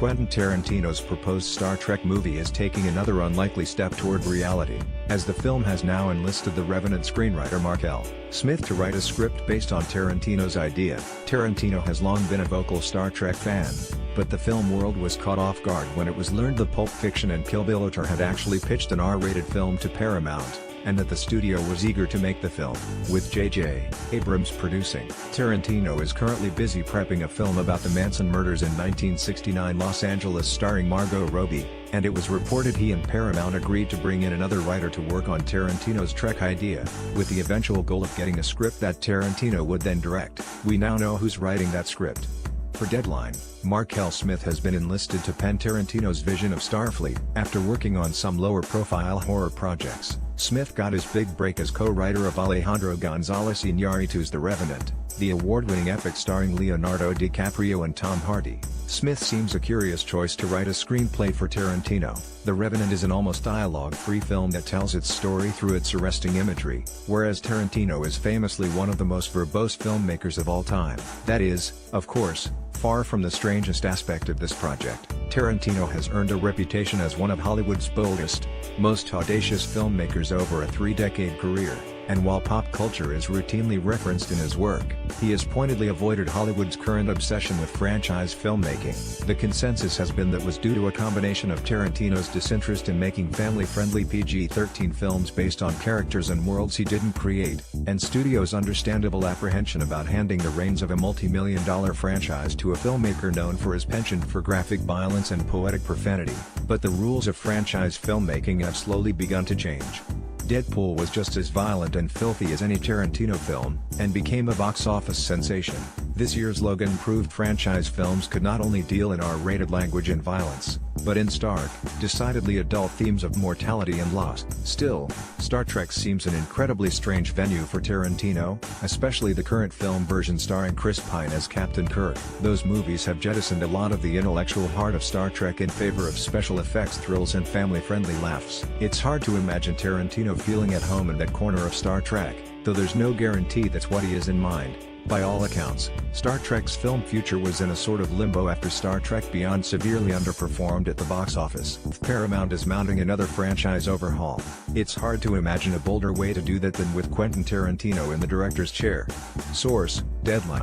Quentin Tarantino's proposed Star Trek movie is taking another unlikely step toward reality, as the film has now enlisted the Revenant screenwriter Mark L. Smith to write a script based on Tarantino's idea. Tarantino has long been a vocal Star Trek fan, but the film world was caught off guard when it was learned the Pulp Fiction and Kill Bill author had actually pitched an R-rated film to Paramount, and that the studio was eager to make the film, with J.J. Abrams producing. Tarantino is currently busy prepping a film about the Manson murders in 1969 Los Angeles starring Margot Robbie, and it was reported he and Paramount agreed to bring in another writer to work on Tarantino's Trek idea, with the eventual goal of getting a script that Tarantino would then direct. We now know who's writing that script. For Deadline, Mark L. Smith has been enlisted to pen Tarantino's vision of Starfleet. After working on some lower-profile horror projects, Smith got his big break as co-writer of Alejandro González Iñárritu's The Revenant, the award-winning epic starring Leonardo DiCaprio and Tom Hardy. Smith seems a curious choice to write a screenplay for Tarantino. The Revenant is an almost dialogue-free film that tells its story through its arresting imagery, whereas Tarantino is famously one of the most verbose filmmakers of all time. That is, of course, far from the strangest aspect of this project. Tarantino has earned a reputation as one of Hollywood's boldest, most audacious filmmakers over a three-decade career, and while pop culture is routinely referenced in his work, he has pointedly avoided Hollywood's current obsession with franchise filmmaking. The consensus has been that was due to a combination of Tarantino's disinterest in making family-friendly PG-13 films based on characters and worlds he didn't create, and studios' understandable apprehension about handing the reins of a multi-million-dollar franchise to a filmmaker known for his penchant for graphic violence and poetic profanity. But the rules of franchise filmmaking have slowly begun to change. Deadpool was just as violent and filthy as any Tarantino film, and became a box office sensation. This year's Logan proved franchise films could not only deal in R-rated language and violence, but in stark, decidedly adult themes of mortality and loss. Still, Star Trek seems an incredibly strange venue for Tarantino, especially the current film version starring Chris Pine as Captain Kirk. Those movies have jettisoned a lot of the intellectual heart of Star Trek in favor of special effects thrills and family-friendly laughs. It's hard to imagine Tarantino feeling at home in that corner of Star Trek, though there's no guarantee that's what he has in mind. By all accounts, Star Trek's film future was in a sort of limbo after Star Trek Beyond severely underperformed at the box office. Paramount is mounting another franchise overhaul. It's hard to imagine a bolder way to do that than with Quentin Tarantino in the director's chair. Source: Deadline.